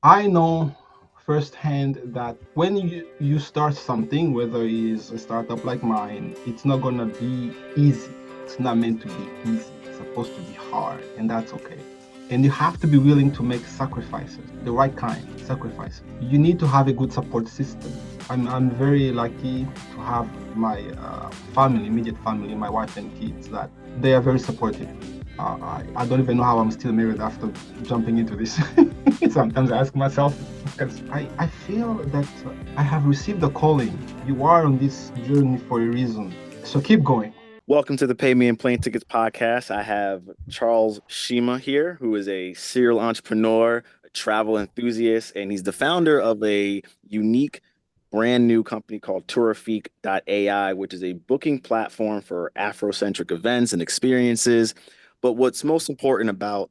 I know firsthand that when you start something, whether it's a startup like mine, it's not gonna be easy. It's not meant to be easy. It's supposed to be hard, and that's okay. And you have to be willing to make sacrifices, the right kind sacrifices. You need to have a good support system. I'm very lucky to have my family, immediate family, my wife and kids, that they are very supportive. I don't even know how I'm still married after jumping into this. Sometimes I ask myself, because I feel that I have received a calling. You are on this journey for a reason. So keep going. Welcome to the Pay Me in Plane Tickets podcast. I have Charles Shima here, who is a serial entrepreneur, a travel enthusiast, and he's the founder of a unique, brand new company called Tourifique.ai, which is a booking platform for Afrocentric events and experiences. But what's most important about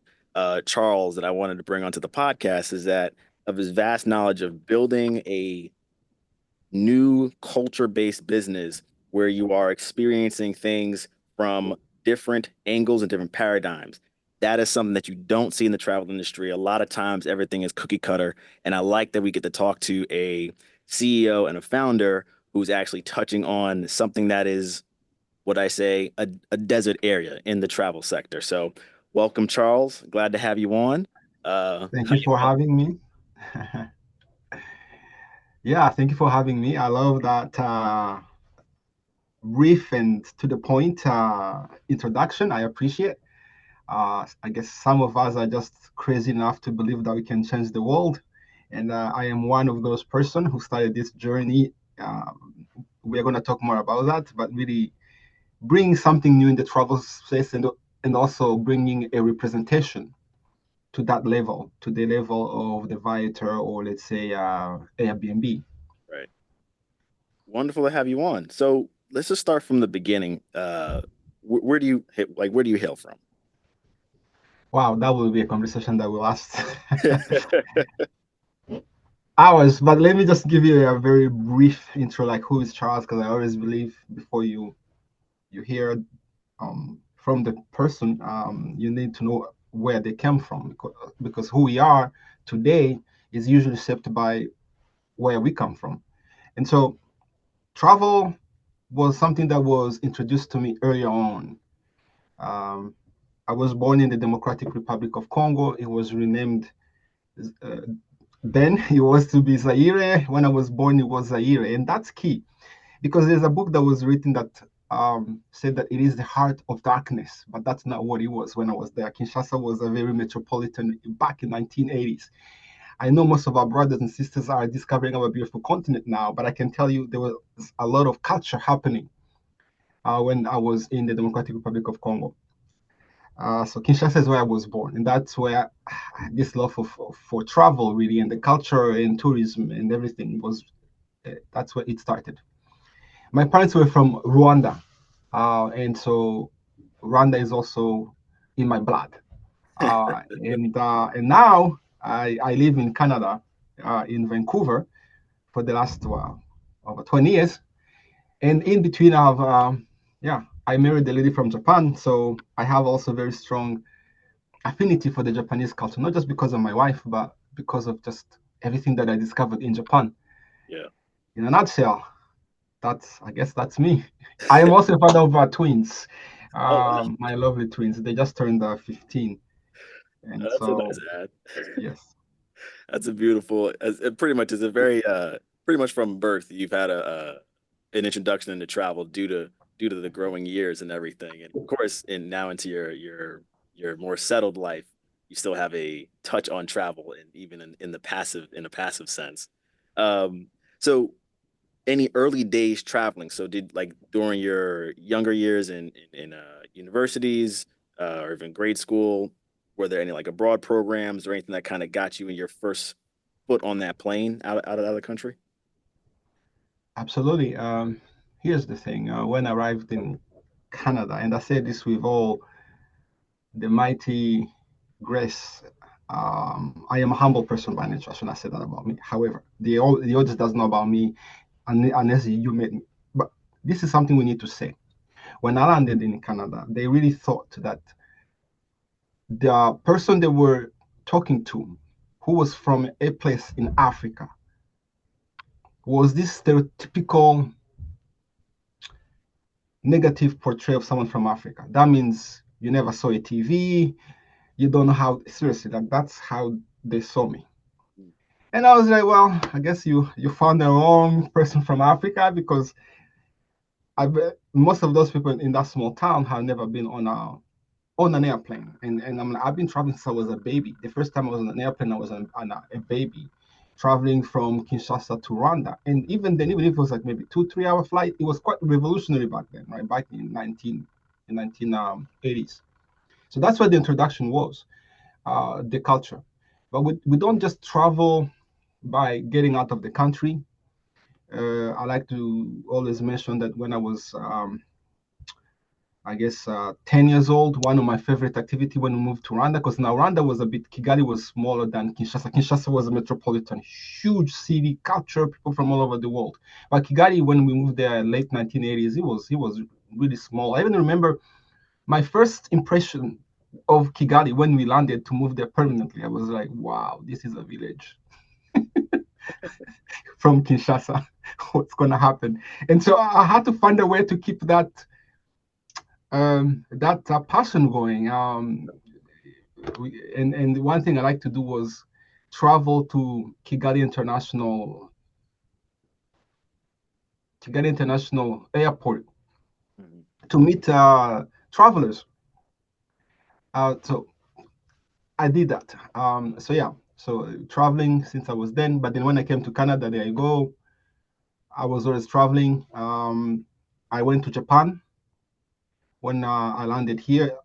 Charles that I wanted to bring onto the podcast is that of his vast knowledge of building a new culture based business where you are experiencing things from different angles and different paradigms. That is something that you don't see in the travel industry. A lot of times, everything is cookie cutter. And I like that we get to talk to a CEO and a founder who's actually touching on something that is what I say a desert area in the travel sector. So, welcome, Charles. Glad to have you on. Thank How you you for feeling? having me. Yeah, thank you for having me. I love that brief and to the point introduction. I appreciate. I guess some of us are just crazy enough to believe that we can change the world, and I am one of those person who started this journey. We're going to talk more about that, but really bringing something new in the travel space, and also bringing a representation to that level, to the level of the Viator or let's say Airbnb. Right. Wonderful to have you on. So let's just start from the beginning. Where do you like? Where do you hail from? Wow, that will be a conversation that will last hours. But let me just give you a very brief intro, like who is Charles, because I always believe before you hear from the person, you need to know where they came from, because who we are today is usually shaped by where we come from. And so travel was something that was introduced to me earlier on. Um, I was born in the Democratic Republic of Congo. It was renamed. Uh, then it was to be Zaire. When I was born, it was Zaire, and that's key because there's a book that was written that said that it is the heart of darkness, but that's not what it was when I was there. Kinshasa was a very metropolitan back in 1980s. I know most of our brothers and sisters are discovering our beautiful continent now, but I can tell you there was a lot of culture happening when I was in the Democratic Republic of Congo. So Kinshasa is where I was born, and that's where this love for travel really and the culture and tourism and everything was. That's where it started. My parents were from Rwanda, and so Rwanda is also in my blood. And now I live in Canada, in Vancouver, for the last over 20 years. And in between, yeah, I married a lady from Japan, so I have also very strong affinity for the Japanese culture, not just because of my wife, but because of just everything that I discovered in Japan. Yeah. In a nutshell, that's I guess that's me. I am also a father of twins, Oh, wow. my lovely twins. They just turned 15, and That's a nice so ad. yes, That's a beautiful. It pretty much is a very pretty much from birth. You've had an introduction into travel due to the growing years and everything, and of course, and now into your more settled life, you still have a touch on travel, and even in the passive in a passive sense. Um, so any early days traveling? So did like during your younger years in universities or even grade school, were there any like abroad programs or anything that kind of got you in your first foot on that plane out of the country? absolutely. Here's the thing: when I arrived in Canada, and I say this with all the mighty grace. I am a humble person by nature. I should not say that about me. However, the audience does know about me unless you met me. But this is something we need to say. When I landed in Canada, they really thought that the person they were talking to, who was from a place in Africa was this stereotypical negative portrayal of someone from Africa. That means you never saw a TV, you don't know how, seriously, that's how they saw me. Mm. And I was like, well, I guess you found the wrong person from Africa, because I bet most of those people in that small town have never been on an airplane. And I've been traveling since I was a baby. The first time I was on an airplane, I was on a baby, traveling from Kinshasa to Rwanda. And even then, even if it was like maybe 2 3 hour flight, it was quite revolutionary back then, right? Back in 1980s. So that's where the introduction was, the culture. But we don't just travel by getting out of the country. I like to always mention that when I was I guess 10 years old, one of my favorite activity when we moved to Rwanda, because now Rwanda was a bit, Kigali was smaller than Kinshasa. Kinshasa was a metropolitan, huge city, culture, people from all over the world. But Kigali, when we moved there late 1980s, it was really small. I even remember my first impression of Kigali when we landed to move there permanently. I was like, wow, this is a village from Kinshasa. What's going to happen? And so I had to find a way to keep that passion going. And one thing I like to do was travel to Kigali International Airport Mhm. to meet travelers. So I did that. So yeah, so traveling since I was then, but then when I came to Canada, there I go. I was always traveling. I went to Japan when I landed here.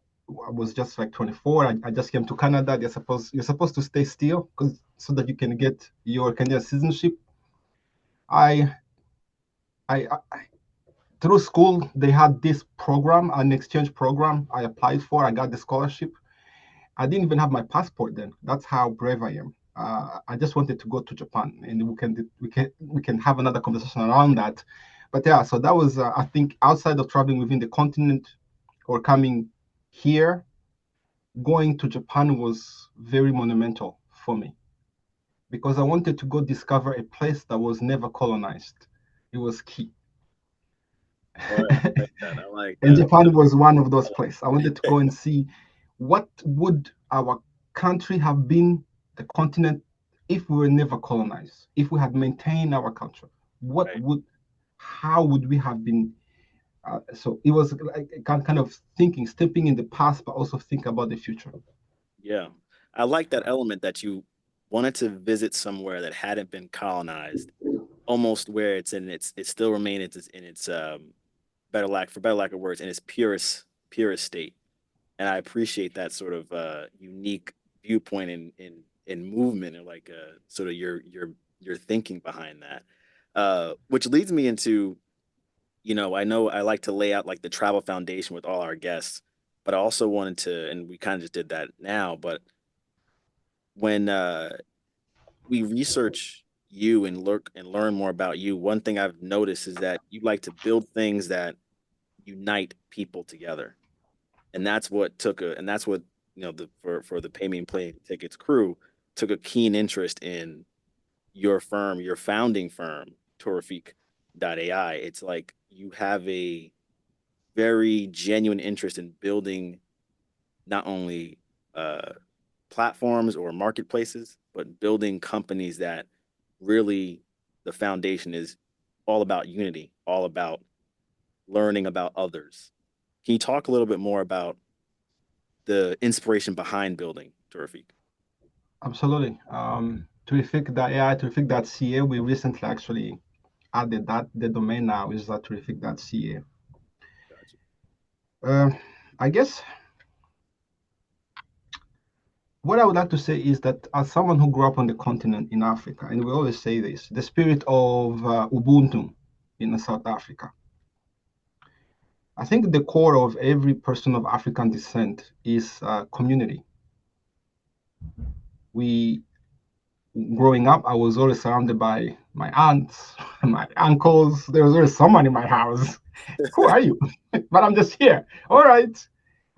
I was just like 24. I just came to Canada. You're supposed to stay still, because so that you can get your Canadian citizenship. I, I through school they had this program, an exchange program. I applied for. I got the scholarship. I didn't even have my passport then. That's how brave I am. I just wanted to go to Japan, and we can have another conversation around that. But yeah, so that was I think outside of traveling within the continent or coming here, going to Japan was very monumental for me, because I wanted to go discover a place that was never colonized. It was key. All right, I like that. I like And that. Japan was one of those places. I wanted to go and see what would our country have been, the continent, if we were never colonized, if we had maintained our culture. What Right. would, how would we have been? So it was like kind of thinking, stepping in the past, but also think about the future. Yeah. I like that element that you wanted to visit somewhere that hadn't been colonized, almost where it still remained in its better lack of words, in its purest state. And I appreciate that sort of unique viewpoint in movement, and like sort of your thinking behind that. Which leads me into, I know I like to lay out like the travel foundation with all our guests, but I also wanted to, and we kind of just did that now, but when we research you and learn more about you, one thing I've noticed is that you like to build things that unite people together. And that's what, the for the Pay Me and Play Tickets crew took a keen interest in your firm, your founding firm, Tourifique AI. It's like you have a very genuine interest in building not only uh, platforms or marketplaces, but building companies that really, the foundation is all about unity, all about learning about others. Can you talk a little bit more about the inspiration behind building Tourifique? Absolutely. Terrific.ai, terrific.ca. We recently actually added that. The domain now is terrific.ca. Gotcha. Uh, I guess what I would like to say is that as someone who grew up on the continent in Africa, and we always say this, the spirit of Ubuntu in South Africa. I think the core of every person of African descent is community. We, growing up, I was always surrounded by my aunts, my uncles. There was always someone in my house. Who are you? But I'm just here. All right.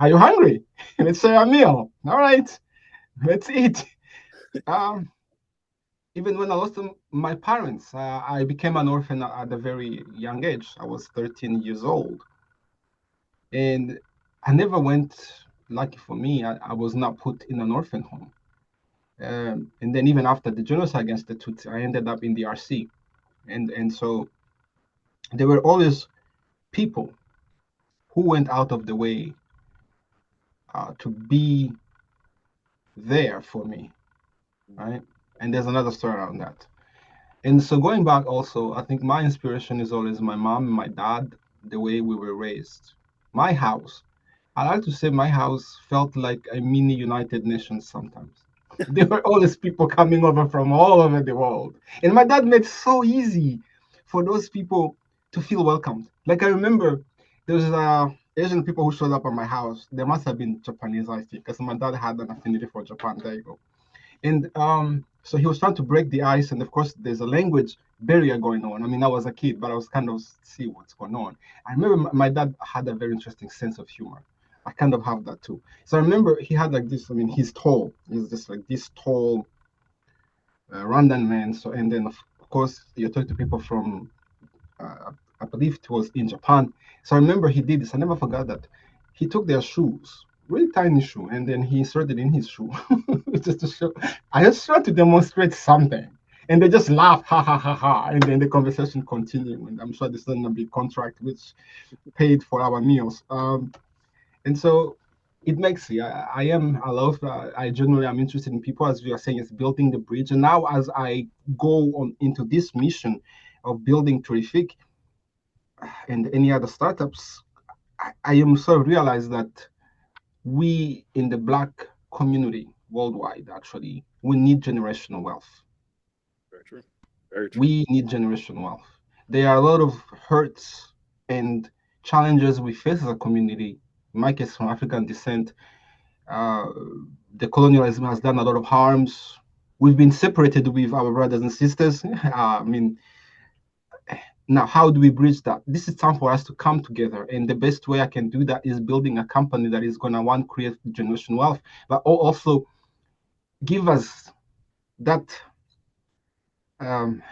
Are you hungry? Let's share a meal. All right. Let's eat. even when I lost my parents, I became an orphan at a very young age. I was 13 years old, and I never went. Lucky for me, I was not put in an orphan home. And then even after the genocide against the Tutsi, I ended up in the RC, and so there were always people who went out of the way to be there for me, right? And there's another story around that. And so going back also, I think my inspiration is always my mom and my dad, the way we were raised. My house, I like to say my house felt like a mini United Nations sometimes. There were always people coming over from all over the world. And my dad made so easy for those people to feel welcomed. Like I remember there was Asian people who showed up at my house. They must have been Japanese, I think, because my dad had an affinity for Japan. There you go. And so he was trying to break the ice, and of course, there's a language barrier going on. I mean, I was a kid, but I was kind of see what's going on. I remember my dad had a very interesting sense of humor. I kind of have that too. So I remember he had like this. I mean, he's tall. He's just like this tall, Rwandan man. So and then of course you talk to people from I believe it was in Japan. So I remember he did this. I never forgot that. He took their shoes, really tiny shoe, and then he inserted in his shoe just to show. I just tried to demonstrate something, and they just laughed, ha ha ha ha, and then the conversation continued. And I'm sure this is a big contract which paid for our meals. And so it makes me. I love. I generally am interested in people, as we are saying, is building the bridge. And now, as I go on into this mission of building Tourifique, and any other startups, I am sort of realize that we in the Black community worldwide, actually, we need generational wealth. Very true. Very true. We need generational wealth. There are a lot of hurts and challenges we face as a community. In my case, from African descent, uh, the colonialism has done a lot of harms. We've been separated with our brothers and sisters. I mean, now how do we bridge that? This is time for us to come together, and the best way I can do that is building a company that is going to one create generational wealth, but also give us that um,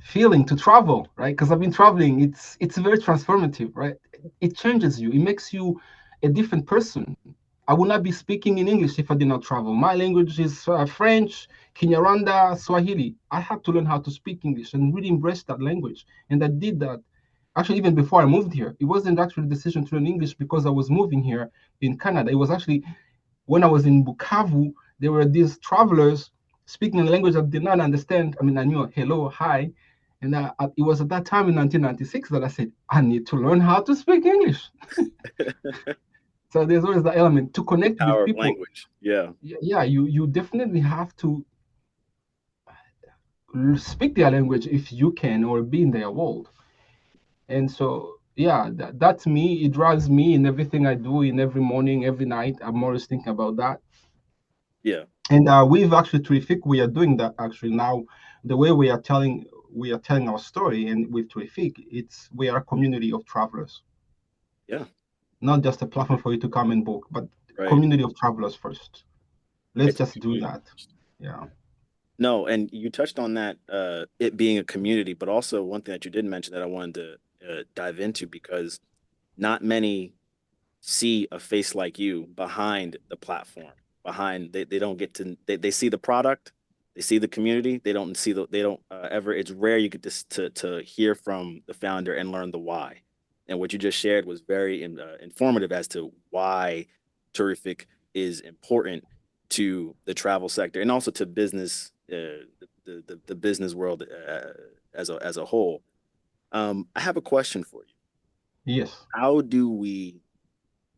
feeling to travel, right? Because I've been traveling. It's very transformative, right? It changes you. It makes you a different person. I would not be speaking in English if I did not travel. My language is French, Kinyarwanda, Swahili. I had to learn how to speak English and really embrace that language. And I did that actually even before I moved here. It wasn't actually a decision to learn English because I was moving here in Canada. It was actually when I was in Bukavu, there were these travelers speaking a language I did not understand. I mean, I knew hello, hi. And it was at that time in 1996 that I said, I need to learn how to speak English. So there's always the element to The connect with power of people. language. Yeah. Yeah, you definitely have to speak their language if you can or be in their world. And so, yeah, that's me. It drives me in everything I do, in every morning, every night. I'm always thinking about that. Yeah. And we've actually Terrific, we are doing that actually now. The way we are telling our story, and with Terrific, it's we are a community of travelers, Yeah. not just a platform for you to come and book, but Right. community of travelers first. Let's It's just do mutually that. Yeah. no, and you touched on that, it being a community, but also one thing that you did mention that I wanted to dive into because not many see a face like you behind the platform. Behind they don't get to they see the product, they see the community, they don't ever it's rare you get to hear from the founder and learn the why. And what you just shared was very informative as to why Terrific is important to the travel sector and also to business the business world as a whole. I have a question for you. Yes. How do we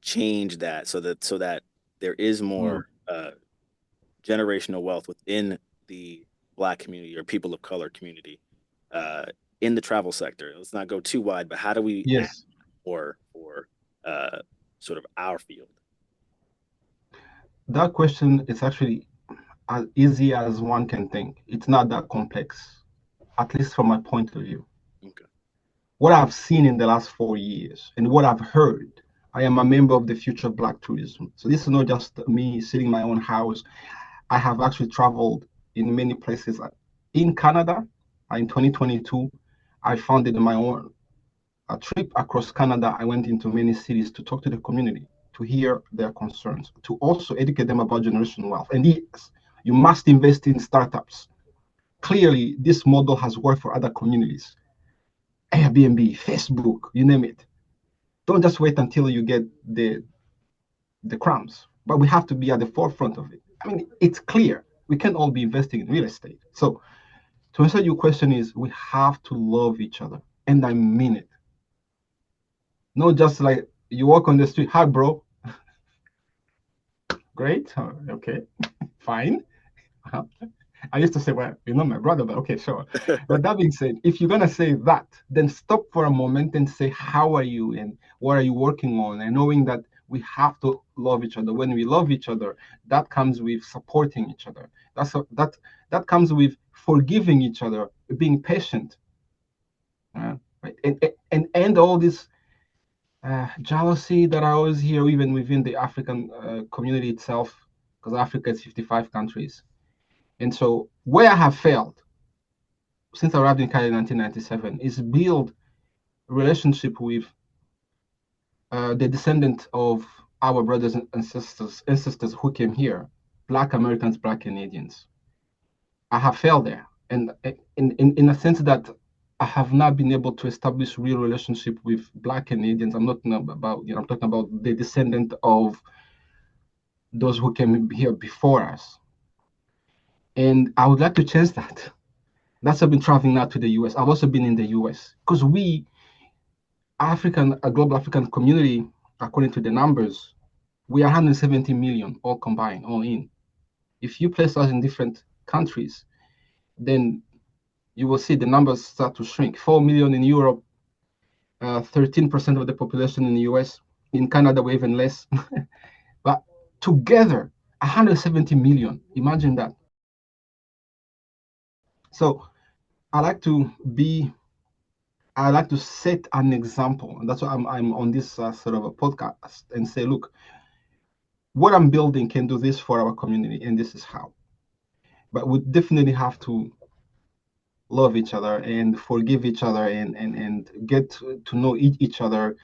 change that so that there is Mm. more generational wealth within the Black community or people of color community uh, in the travel sector? Let's not go too wide, but how do we add Yes. more for uh, sort of our field? That question is actually as easy as one can think. It's not that complex, at least from my point of view. Okay. What I've seen in the last 4 years and what I've heard, I am a member of the Future Black Tourism. So this is not just me sitting in my own house. I have actually traveled in many places. In Canada, in 2022, I founded my own a trip across Canada. I went into many cities to talk to the community, to hear their concerns, to also educate them about generational wealth. And yes, you must invest in startups. Clearly, this model has worked for other communities. Airbnb, Facebook, you name it. Don't just wait until you get the crumbs, but we have to be at the forefront of it. I mean, it's clear we can all be investing in real estate. So to answer your question is we have to love each other, and I mean it. Not just like you walk on the street, hi bro, great, okay, fine. Uh-huh. I used to say, well, you're not my brother, but okay, sure. But that being said, if you're gonna say that, then stop for a moment and say, how are you and what are you working on? And knowing that we have to love each other. When we love each other, that comes with supporting each other. That comes with forgiving each other, being patient, right? And all this jealousy that I always hear, even within the African community itself, because Africa is 55 countries. And so, where I have failed since I arrived in Canada in 1997 is build a relationship with the descendant of our brothers and sisters who came here, Black Americans, Black Canadians. I have failed there, and in a sense that I have not been able to establish real relationship with Black Canadians. I'm not about I'm talking about the descendant of those who came here before us, and I would like to change that. That's why I've been traveling now to the US. I've also been in the US because we a global African community, according to the numbers, we are 170 million all combined, all in. If you place us in different countries, then you will see the numbers start to shrink. 4 million in Europe, 13% of the population in the US. In Canada, we're even less. But together, 170 million. Imagine that. So I like to be I like to set an example, and that's why I'm on this sort of a podcast and say, look, what I'm building can do this for our community, and this is how. But we definitely have to love each other and forgive each other and get to know each other.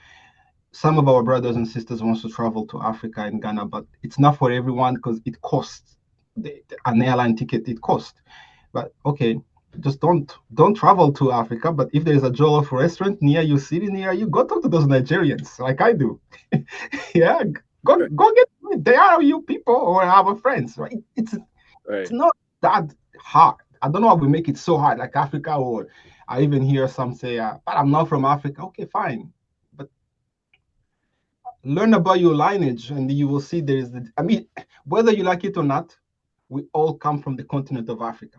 Some of our brothers and sisters wants to travel to Africa and Ghana, but it's not for everyone because it costs an airline ticket. It costs. But okay, just don't travel to Africa. But if there is a Jollof restaurant near you, city near you, go talk to those Nigerians like I do. Yeah, Right, go get they are you people or our friends, right? It's right, not that hard. I don't know why we make it so hard, like Africa, or I even hear some say, but I'm not from Africa. Okay, fine. But learn about your lineage and you will see there is I mean, whether you like it or not, we all come from the continent of Africa.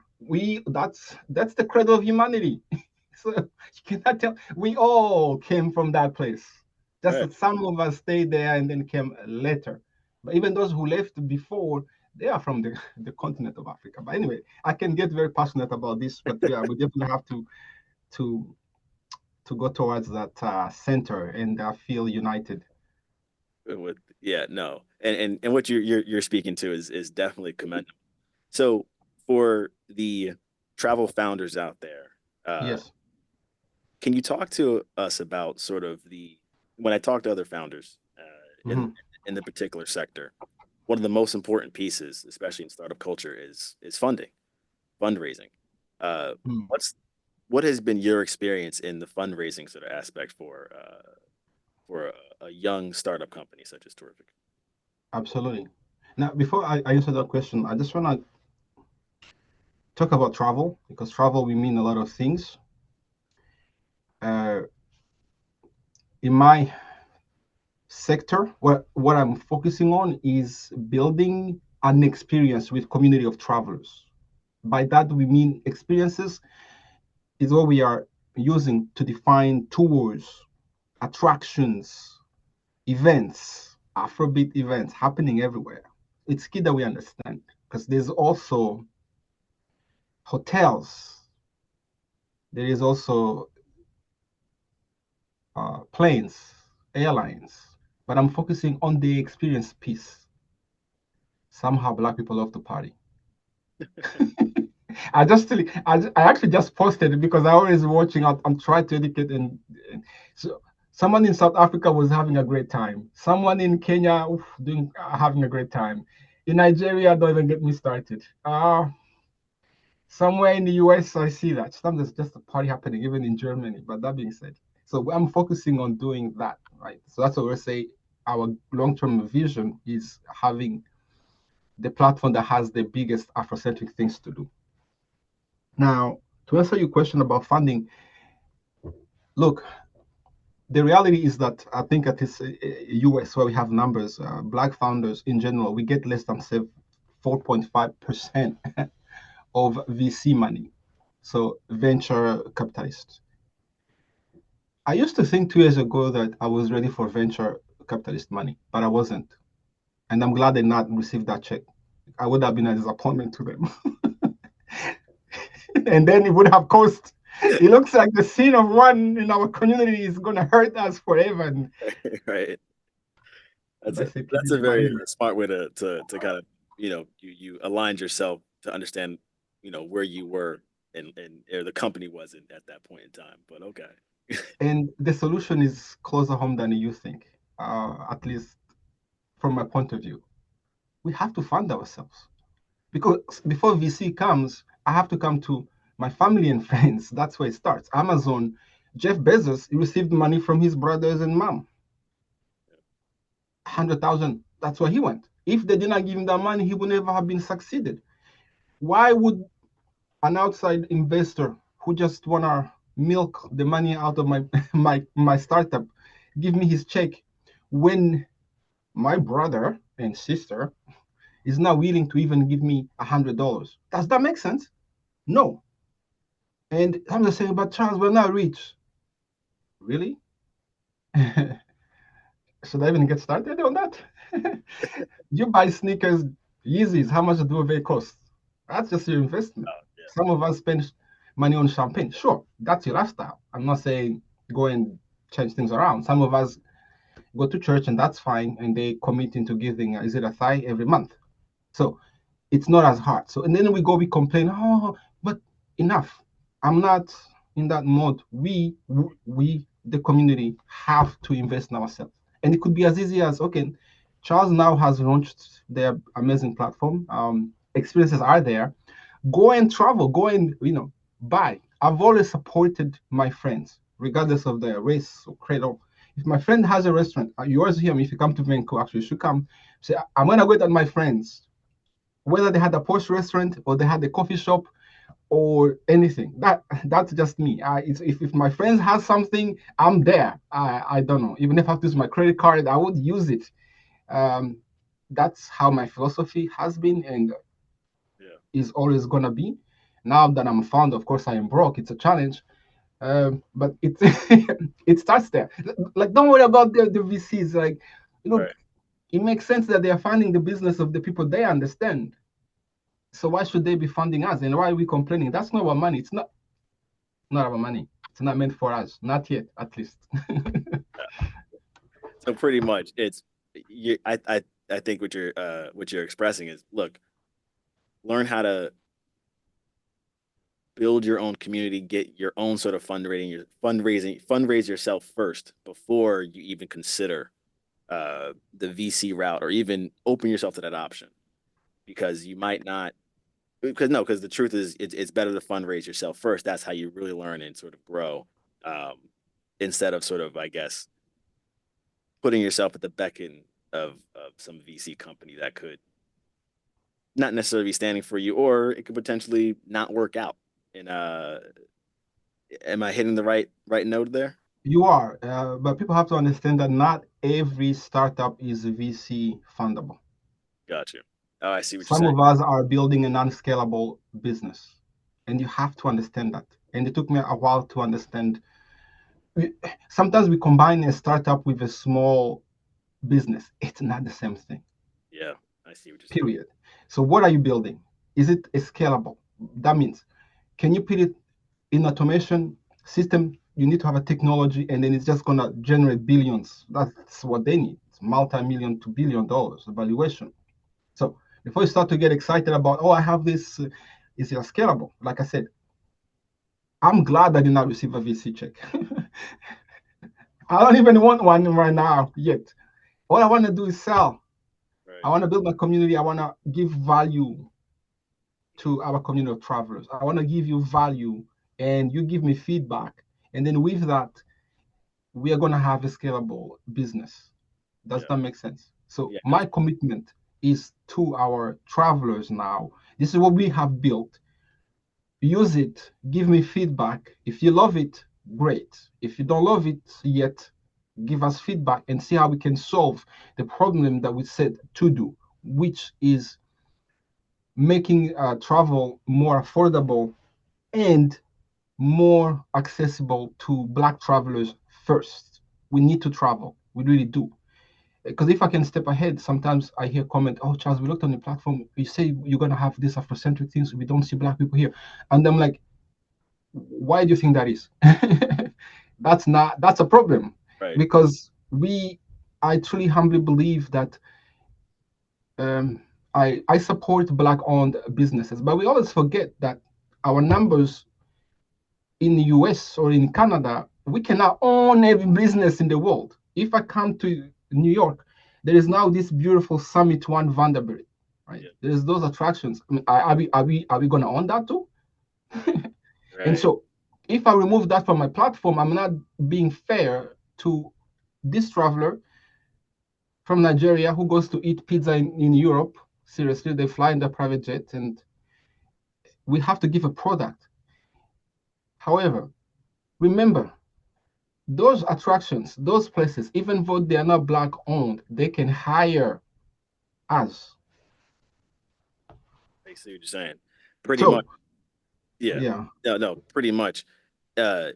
That's the cradle of humanity. So you cannot tell we all came from that place. Just right. that some of us stayed there and then came later. But even those who left before, they are from the continent of Africa. But anyway, I can get very passionate about this, but yeah, we definitely have to to go towards that center and feel united. With yeah, no, and what you're speaking to is definitely commendable. So for the travel founders out there, uh, Yes. can you talk to us about sort of the when I talk to other founders Mhm. in the particular sector, one of the most important pieces, especially in startup culture, is funding, fundraising. Mm. What has been your experience in the fundraising sort of aspect for a young startup company such as Tourifique? Absolutely. Now, before I answer that question, I just want to talk about travel because travel we mean a lot of things. Uh, in my sector, what I'm focusing on is building an experience with community of travelers. By that we mean experiences is what we are using to define tours, attractions, events, Afrobeat events happening everywhere. It's key that we understand because there's also hotels, there is also planes, airlines, but I'm focusing on the experience piece. Somehow, Black people love to party. I actually just posted it because I always watching. I'm trying to educate, and so someone in South Africa was having a great time. Someone in Kenya oof, doing having a great time. In Nigeria, don't even get me started. Somewhere in the US, I see that. Sometimes there's just a party happening, even in Germany. But that being said, so I'm focusing on doing that, right? So that's what we say. Our long-term vision is having the platform that has the biggest Afrocentric things to do. Now, to answer your question about funding, look, the reality is that I think at this US where we have numbers, black founders in general, we get less than 4.5% of VC money. So venture capitalists. I used to think 2 years ago that I was ready for venture capitalist money, but I wasn't. And I'm glad they not received that check. I would have been a disappointment to them. And then it would have cost. It looks like the scene of one in our community is going to hurt us forever. And Right. That's I a say, please, that's a very money. smart way to kind of you aligned yourself to understand where you were and or the company wasn't at that point in time. But okay. And the solution is closer home than you think, at least from my point of view. We have to fund ourselves because before VC comes, I have to come to my family and friends. That's where it starts. Amazon, Jeff Bezos received money from his brothers and mom, 100,000. That's where he went. If they did not give him that money, he would never have been succeeded. Why would an outside investor who just wanna milk the money out of my my startup give me his check when my brother and sister is not willing to even give me $100? Does that make sense? No. And I'm just saying, but Charles, we're not rich. Really? Should I even get started on that? You buy sneakers, Yeezys, how much do they cost? That's just your investment. Oh, yeah. Some of us spend money on champagne. Sure, that's your lifestyle. I'm not saying go and change things around. Some of us go to church and that's fine, and they commit into giving, is it a thigh every month? So it's not as hard. So and then we complain, oh, but enough. I'm not in that mode. We the community have to invest in ourselves, and it could be as easy as okay. Charles now has launched their amazing platform. Experiences are there. Go and travel. Go and buy. I've always supported my friends, regardless of their race or creed. If my friend has a restaurant, you always hear me. If you come to Vancouver, actually, you should come. Say, I'm gonna go to my friends, whether they had a posh restaurant or they had a coffee shop or anything. That's just me. If my friends has something, I'm there. I don't know. Even if I have to use my credit card, I would use it. Um, that's how my philosophy has been and Yeah. is always gonna be. Now that I'm found, of course, I am broke. It's a challenge, but it it starts there. Like, don't worry about the VCs. Like, look, Right. it makes sense that they are funding the business of the people they understand. So why should they be funding us? And why are we complaining? That's not our money. It's not our money. It's not meant for us. Not yet, at least. So pretty much it's you I think what you're expressing is look, learn how to build your own community, get your own sort of fundraise yourself first before you even consider the VC route or even open yourself to that option because you might not because no because the truth is it's better to fundraise yourself first. That's how you really learn and sort of grow um, instead of sort of I guess putting yourself at the beckon of some VC company that could not necessarily be standing for you or it could potentially not work out. And am I hitting the right note there? You are, but people have to understand that not every startup is VC fundable. Got you. Oh, I see what you're Some saying. of us are building an unscalable business, and you have to understand that. And it took me a while to understand. We, Sometimes we combine a startup with a small business. It's not the same thing. Yeah, I see what you're saying. Period. So what are you building? Is it scalable? That means, can you put it in automation system? You need to have a technology, and then it's just gonna generate billions. That's what they need. It's multi-million to $1 billion valuation. So before you start to get excited about, oh, I have this. is it scalable? Like I said, I'm glad I did not receive a VC check. I don't even want one right now yet. All I want to do is sell. I Right. want to build my community. I want to give value to our community of travelers. I want to give you value and you give me feedback. And then with that, we are going to have a scalable business. Does Yeah. that make sense? So Yeah. my commitment is to our travelers now. This is what we have built. Use it, give me feedback. If you love it, great. If you don't love it yet, give us feedback and see how we can solve the problem that we set to do, which is making travel more affordable and more accessible to Black travelers first. We need to travel. We really do. Because if I can step ahead, sometimes I hear comment, "Oh, Charles, we looked on the platform. You say you're gonna have this Afrocentric things. We don't see Black people here," and I'm like, "Why do you think that is?" That's a problem, Right. because I truly humbly believe that um, I support Black-owned businesses, but we always forget that our numbers in the US or in Canada, we cannot own every business in the world. If I come to New York, there is now this beautiful Summit One Vanderbilt, right? Yeah. There's those attractions. I mean, are we going to own that too? And Right. so, if I remove that from my platform, I'm not being fair to this traveler from Nigeria who goes to eat pizza in Europe. Seriously, they fly in their private jet, and we have to give a product. However, remember, those attractions, those places, even though they are not Black owned, they can hire us. I see what you're saying. Pretty much. So, Yeah. yeah, No, no, pretty much. Uh,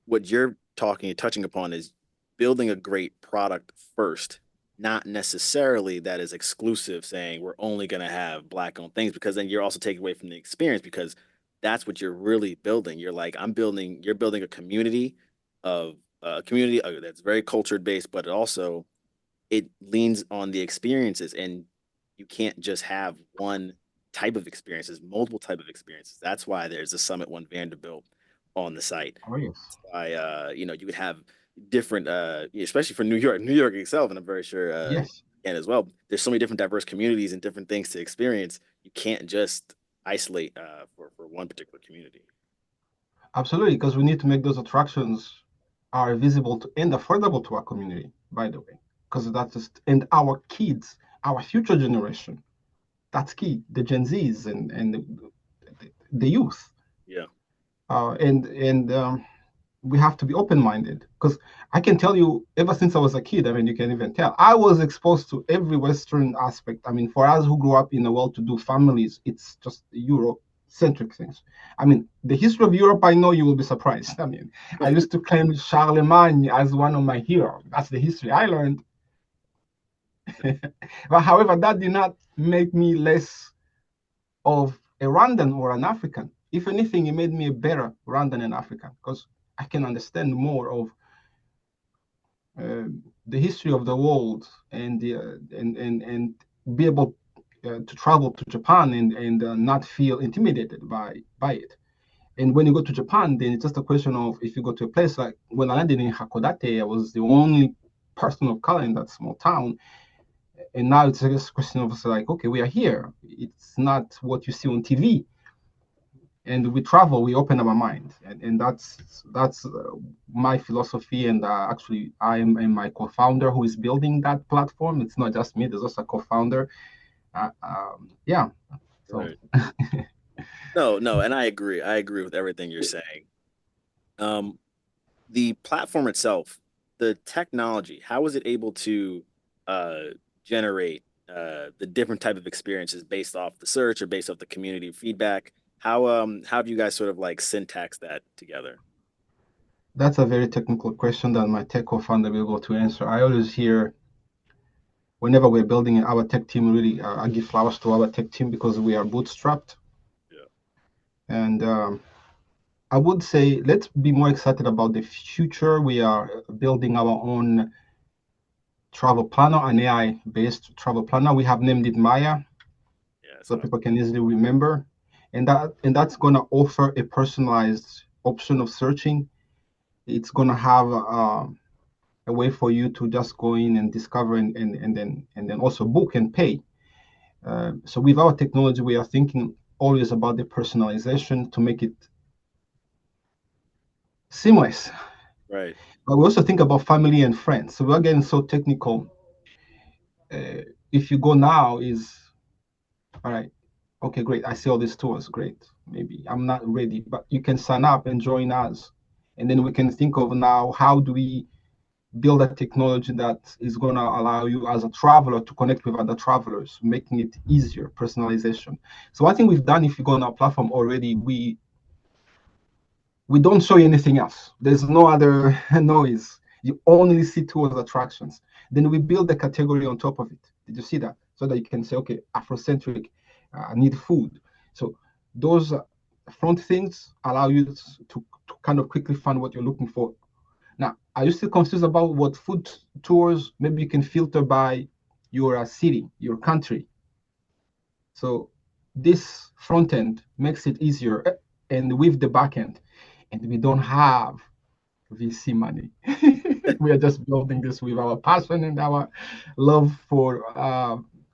what touching upon is building a great product first, not necessarily that is exclusive, saying we're only going to have black owned things, because then you're also taking away from the experience, because that's what you're really building. You're building a community of that's very cultured based, but it also it leans on the experiences, and you can't just have one type of experiences, multiple type of experiences. That's why there's a Summit One Vanderbilt on the site. oh yes, I you would have different especially for New York itself, and I'm very sure yes, and as well. There's so many different diverse communities and different things to experience. You can't just isolate for one particular community. absolutely, because we need to make those attractions are visible to and affordable to our community, by the way, because that's just and our kids, our future generation. That's key. The Gen Zs and the youth, Yeah. and we have to be open-minded, because I can tell you, ever since I was a kid, I mean, you can even tell, I was exposed to every Western aspect. I mean, for us who grew up in a well-to-do families, it's just Eurocentric things. I mean, the history of Europe, I know you will be surprised. I mean, I used to claim Charlemagne as one of my heroes. That's the history I learned. But however, that did not make me less of a Rwandan or an African. If anything, it made me a better Rwandan and African, because I can understand more of the history of the world, and be able to travel to Japan and not feel intimidated by it. And when you go to Japan, then it's just a question of, if you go to a place like, when I landed in Hakodate, I was the only person of color in that small town. And now it's just a question of, like, okay, we are here. It's not what you see on TV. And we travel, we open our mind, and that's my philosophy. And actually, I am my co-founder who is building that platform. It's not just me, there's also a co-founder. Yeah, so Right. No, no, and I agree. I agree with everything you're saying. Um, the platform itself, the technology, how was it able to uh, generate the different type of experiences based off the search or based off the community feedback? How have you guys sort of like syntax that together? that's a very technical question that my tech co-founder will go to answer. I always hear, whenever we're building our tech team, really, I give flowers to our tech team, because we are bootstrapped. Yeah. And I would say, let's be more excited about the future. We are building our own travel planner, an AI based travel planner. We have named it Maya, Yeah, so so people can easily remember. and that's going to offer a personalized option of searching. It's going to have a way for you to just go in and discover and then also book and pay. So with our technology, we are thinking always about the personalization to make it seamless. Right. But we also think about family and friends. So we're getting so technical. Uh, if you go now, is all right. Okay, great. I see all these tours. Great. Maybe I'm not ready, but you can sign up and join us, and then we can think of now how do we build a technology that is going to allow you as a traveler to connect with other travelers, making it easier, personalization. So I think we've done, if you go on our platform already, we don't show you anything else. There's no other noise. You only see tours attractions. Then we build a category on top of it. Did you see that? So that you can say, okay, Afrocentric, need food. So those front things allow you to kind of quickly find what you're looking for. Now, are you still confused about what food tours? Maybe you can filter by your city, your country. So this front end makes it easier, and with the back end, and we don't have VC money. We are just building this with our passion and our love for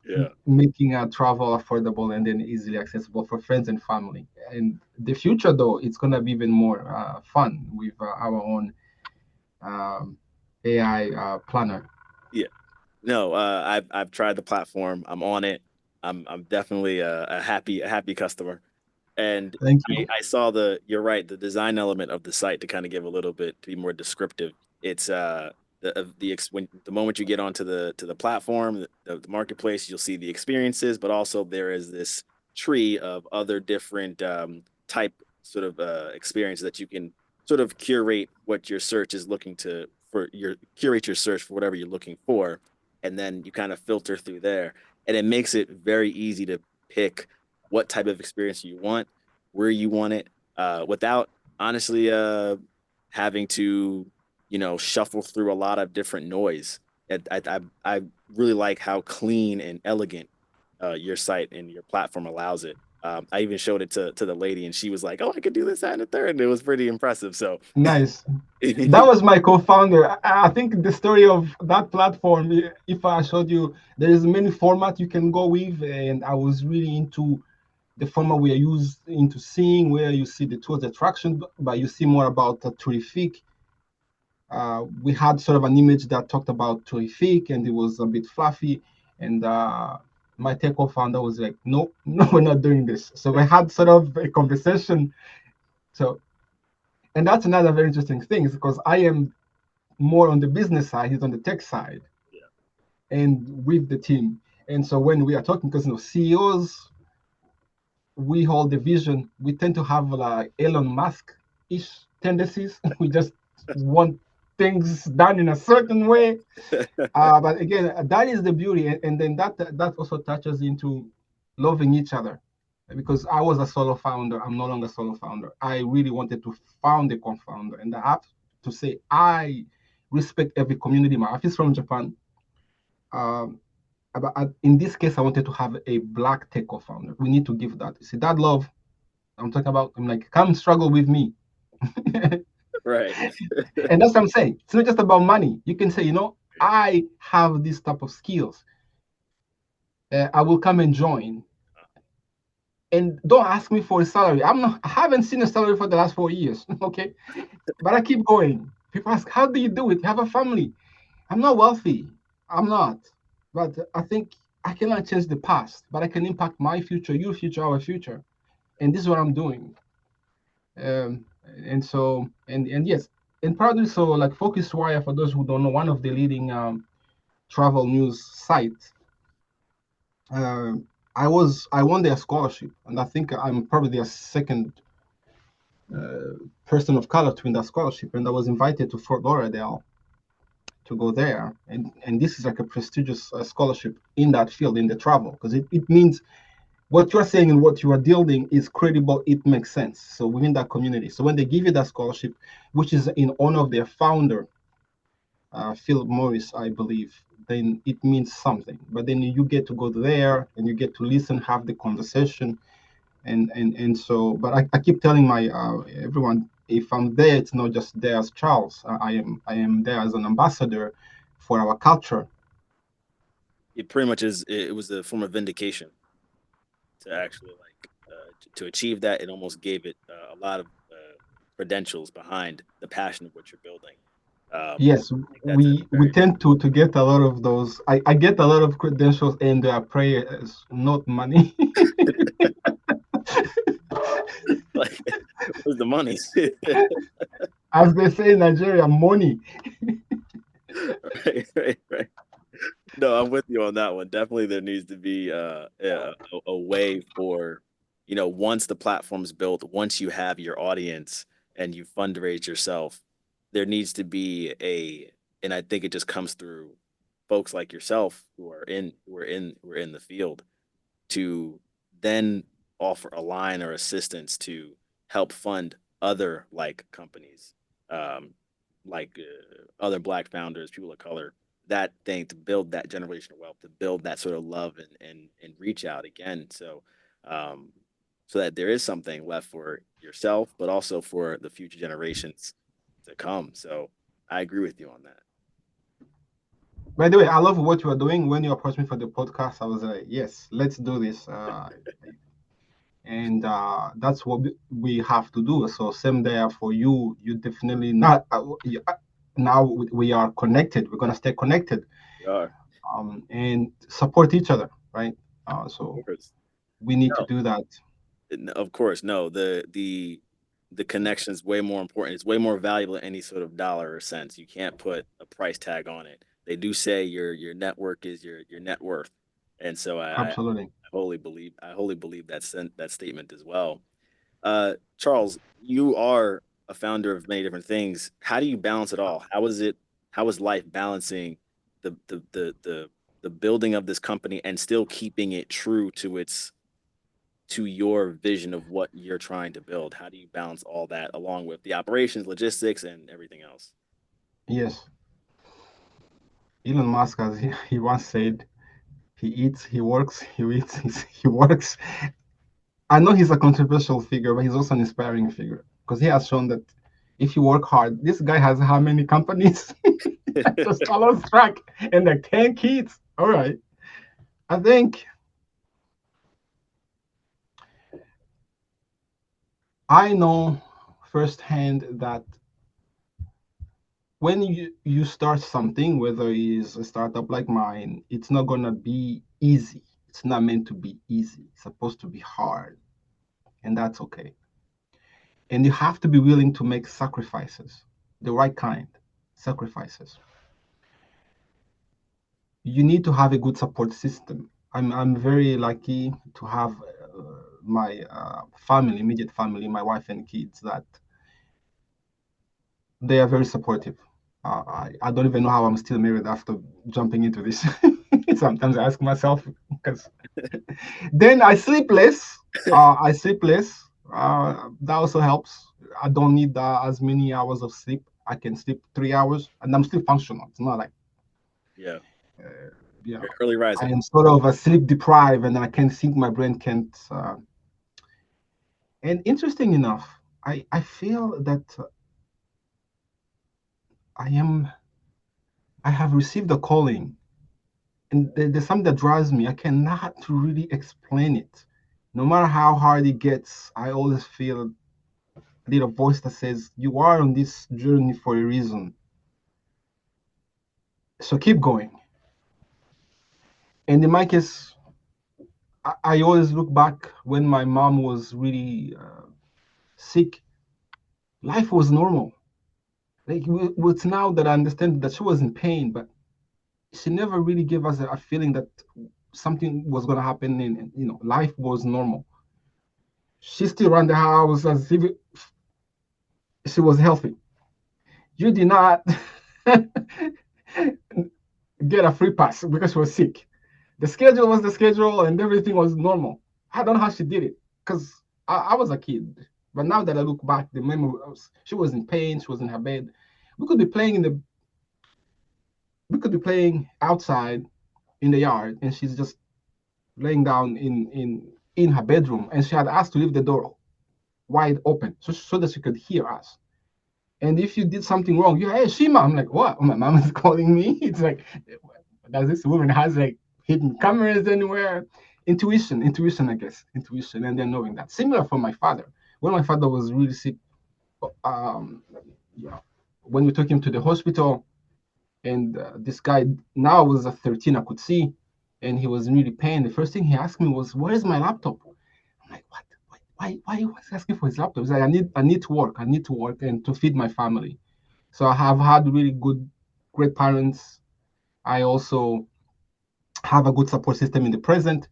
Yeah. making travel affordable and then easily accessible for friends and family. And the future, though, it's gonna be even more fun with our own AI planner. Yeah. No, I've tried the platform. I'm on it. I'm definitely a happy customer. And Thank you. I saw you're right, the design element of the site to kind of give a little bit to be more descriptive. It's when the moment you get onto the platform, the marketplace, you'll see the experiences, but also there is this tree of other different type sort of experiences that you can sort of curate what your search is looking to for your curate your search for whatever you're looking for, and then you kind of filter through there, and it makes it very easy to pick what type of experience you want, where you want it, without honestly having to, shuffle through a lot of different noise. I really like how clean and elegant your site and your platform allows it. I even showed it to the lady, and she was like, "Oh, I could do this, that, and the third," and it was pretty impressive. So, Nice. That was my co-founder. I think the story of that platform, if I showed you, there is many format you can go with, and I was really into the format we are used into seeing where you see the tourist attraction, but you see more about Tourifique. We had sort of an image that talked about Tourifique, and it was a bit fluffy, and my Takeoff founder was like, "No, no, we're not doing this." So we had sort of a conversation. So, and that's another very interesting thing, is because I am more on the business side, he's on the tech side, yeah, and with the team. And so when we are talking, because CEOs, we hold the vision, we tend to have like Elon Musk-ish tendencies. We just want things done in a certain way. But again, that is the beauty, and then that also touches into loving each other. Because I was a solo founder, I'm no longer a solo founder. I really wanted to found a co-founder, and I have to say I respect every community. My wife is from Japan. Um, but in this case, I wanted to have a black tech co-founder. We need to give that. See that love I'm talking about. I'm like, come struggle with me, and right. that's what I'm saying. It's not just about money. You can say, I have this type of skills. I will come and join. And don't ask me for a salary. I haven't seen a salary for the last 4 years. Okay. But I keep going. People ask, how do you do it? You have a family. I'm not wealthy. I'm not. But I think I cannot change the past, but I can impact my future, your future, our future. And this is what I'm doing. And so, and yes, and probably so, like Focuswire, for those who don't know, one of the leading travel news sites. Uh, I won their scholarship, and I think I'm probably their second person of color to win that scholarship. And I was invited to Fort Lauderdale to go there, and this is like a prestigious scholarship in that field, in the travel, because it means what you're saying and what you are building is credible. It makes sense. So within that community, so when they give you that scholarship, which is in honor of their founder, Philip Morris, I believe, then it means something. But then you get to go there and you get to listen, have the conversation, And so, but I keep telling my everyone, if I'm there, it's not just there as Charles. I am there as an ambassador for our culture. It pretty much is. It was a form of vindication to actually like to achieve that. It almost gave it a lot of credentials behind the passion of what you're building. Yes, I think that's a we very tend to get a lot of those. I get a lot of credentials and prayers, not money. like where's the money? As they say in Nigeria, money. Right. No, I'm with you on that one. Definitely, there needs to be a way for, once the platform's built, once you have your audience and you fundraise yourself, there needs to be and I think it just comes through folks like yourself who are in the field to then offer a line or assistance to help fund other like companies, um, like other Black founders, people of color, that thing to build that generational wealth, to build that sort of love and reach out again. Um, so that there is something left for yourself, but also for the future generations to come. So I agree with you on that. By the way, I love what you are doing. When you approached me for the podcast, I was like, yes, let's do this. And that's what we have to do. So same there for you. You definitely not. Now we are connected. We're gonna stay connected, We are, and support each other, right? So of course. we need to No, do that. Of course, no. The connection is way more important. It's way more valuable than any sort of dollar or cents. You can't put a price tag on it. They do say your network is your net worth, and so Absolutely. I wholly believe that statement as well. Charles, you are a founder of many different things. How do you balance it all? How is it? How is life balancing the building of this company and still keeping it true to your vision of what you're trying to build? How do you balance all that along with the operations, logistics, and everything else? Yes. Elon Musk, as he once said, he eats, he works, he eats, he works. I know he's a controversial figure, but he's also an inspiring figure because he has shown that if you work hard, this guy has how many companies? Just follows track and like 10 kids. All right. I think I know firsthand that when you start something, whether it's a startup like mine, it's not gonna be easy. It's not meant to be easy. It's supposed to be hard, and that's okay. And you have to be willing to make sacrifices, the right kind sacrifices. You need to have a good support system. I'm very lucky to have my family, immediate family, my wife and kids, that they are very supportive. I don't even know how I'm still married after jumping into this. Sometimes I ask myself because then I sleep less. I sleep less. That also helps. I don't need as many hours of sleep. I can sleep 3 hours and I'm still functional. It's not like, Yeah, you know, early I riser. am sort of a sleep deprived and I can't think, my brain can't. And interesting enough, I feel that I am, I have received a calling, and there's something that drives me. I cannot really explain it. No matter how hard it gets, I always feel a little voice that says, "You are on this journey for a reason. So keep going." And in my case, I always look back when my mom was really sick. Life was normal. Like it's now that I understand that she was in pain, but she never really gave us a feeling that something was going to happen, and life was normal. She still ran the house as if she was healthy. You did not get a free pass because she was sick. The schedule was the schedule and everything was normal. I don't know how she did it because I was a kid. But now that I look back, the memory was she was in pain, she was in her bed. We could be playing in the we could be playing outside in the yard and she's just laying down in her bedroom, and she had asked to leave the door wide open so that she could hear us. And if you did something wrong, you, hey, Shima. I'm like, what? My mom is calling me. It's like, does this woman has like hidden cameras anywhere? Intuition, I guess, intuition, and then knowing that. Similar for my father. When my father was really sick, um, yeah, when we took him to the hospital, and this guy now was a 13, I could see, and he was really pain. The first thing he asked me was, "Where's my laptop?" I'm like, "What? Why was he asking for his laptop?" He's like, I need to work. I need to work and to feed my family." So I have had really good, great parents. I also have a good support system in the present,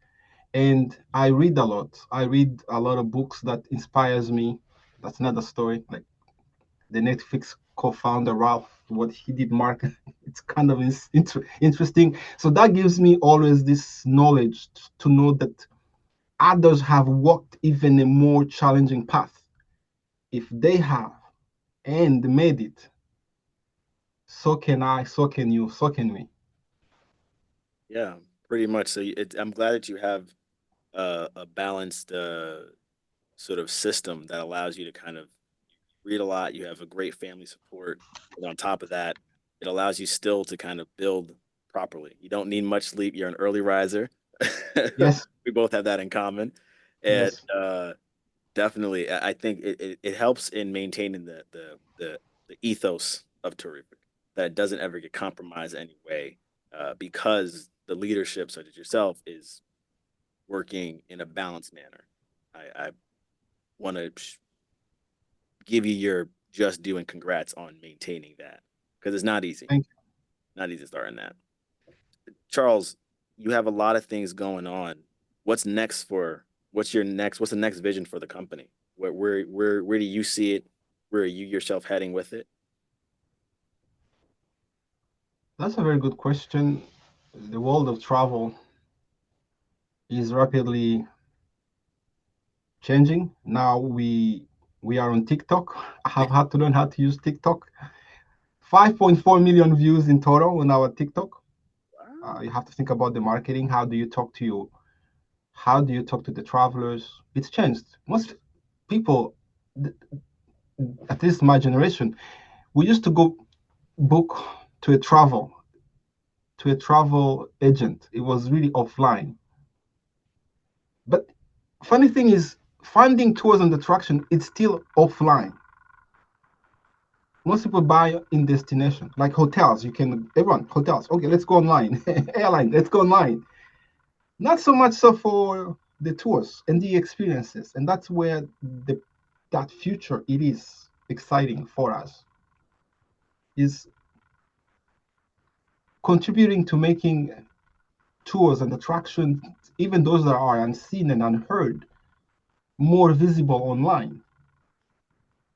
and I read a lot. I read a lot of books that inspires me. That's another story. Like the Netflix co-founder Ralph, what he did, Mark, it's kind of interesting. So that gives me always this knowledge to know that others have walked even a more challenging path. If they have and made it, so can I, so can you, so can we. Yeah, pretty much. So I'm glad that you have a balanced sort of system that allows you to kind of read a lot. You have a great family support, and on top of that, it allows you still to kind of build properly. You don't need much sleep. You're an early riser. Yes, We both have that in common, and yes. definitely, I think it helps in maintaining the ethos of Tourifique, that it doesn't ever get compromised anyway, because the leadership, such as yourself, is working in a balanced manner. I want to give you your just due and congrats on maintaining that, because it's not easy. Thank you. Not easy starting that. Charles, you have a lot of things going on. What's next for what's the next vision for the company? Where do you see it? Where are you yourself heading with it? That's a very good question. The world of travel is rapidly changing. Now we are on TikTok. I have had to learn how to use TikTok. 5.4 million views in total on our TikTok. Wow. You have to think about the marketing. How do you talk to you? How do you talk to the travelers? It's changed. Most people, at least my generation, we used to go book to a travel to a travel agent. It was really offline. But funny thing is, finding tours and attraction, it's still offline. Most people buy in destination, like hotels. You can everyone hotels. Okay, let's go online. Airline, let's go online. Not so much so for the tours and the experiences, and that's where the that future it is exciting for us is contributing to making tours and attractions, even those that are unseen and unheard, more visible online.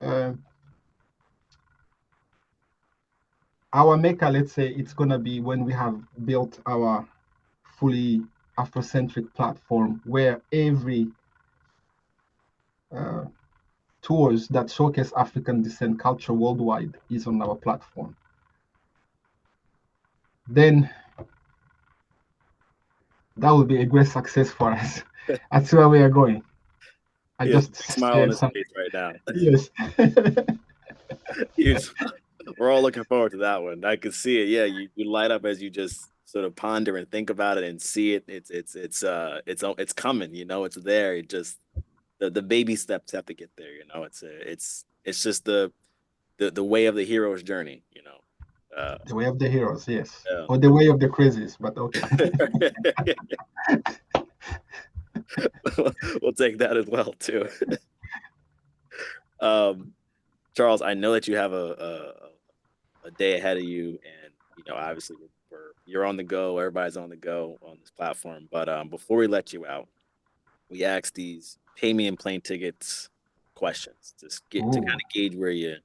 Uh, our Mecca, let's say, it's gonna be when we have built our fully Afrocentric platform, where every uh, tours that showcase African descent culture worldwide is on our platform. Then that will be a great success for us. That's where we are going. I He has a just big smile on said his something. face right now. Yes. He's, we're all looking forward to that one. I can see it. Yeah, you light up as you just sort of ponder and think about it and see it. It's coming. It's there. It just the baby steps have to get there. It's just the way of the hero's journey. The way of the heroes, yes. Yeah. Or the way of the crazies, but okay. We'll take that as well too. Um, Charles, I know that you have a day ahead of you, and obviously you're on the go. Everybody's on the go on this platform. But before we let you out, we ask these pay me in plane tickets questions to get to kind Ooh, of gauge where you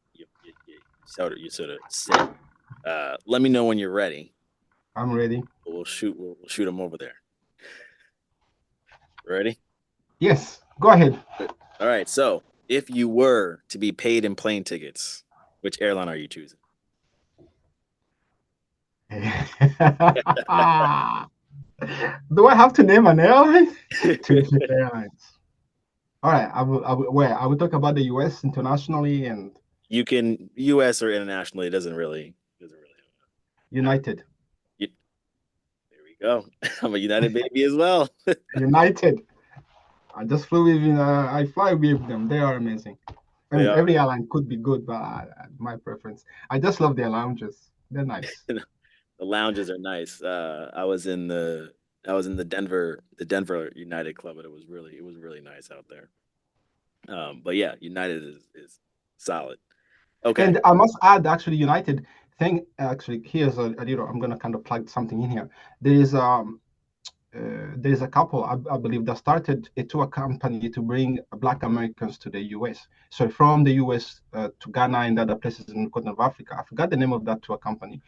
sort of sit. Let me know when you're ready. I'm ready. We'll shoot them over there. Ready? Yes, go ahead. Good. All right. So, if you were to be paid in plane tickets, which airline are you choosing? Do I have to name an airline? Terrific Airlines. All right, where I will talk about the U.S. internationally and You can U.S. or internationally. It doesn't really matter. United. You, there we go. I'm a United baby as well. United. I just flew with, I fly with them. They are amazing. I They mean, are. every airline could be good, but my preference. I just love their lounges. They're nice. The lounges are nice. I was in the Denver United Club, and it was really nice out there. But yeah, United is solid. Okay. And I must add, actually, United thing. Actually, here's a little. I'm gonna kind of plug something in here. There is there's a couple, I believe, that started a tour company to bring Black Americans to the US. So from the US to Ghana and other places in the continent of Africa. I forgot the name of that tour company,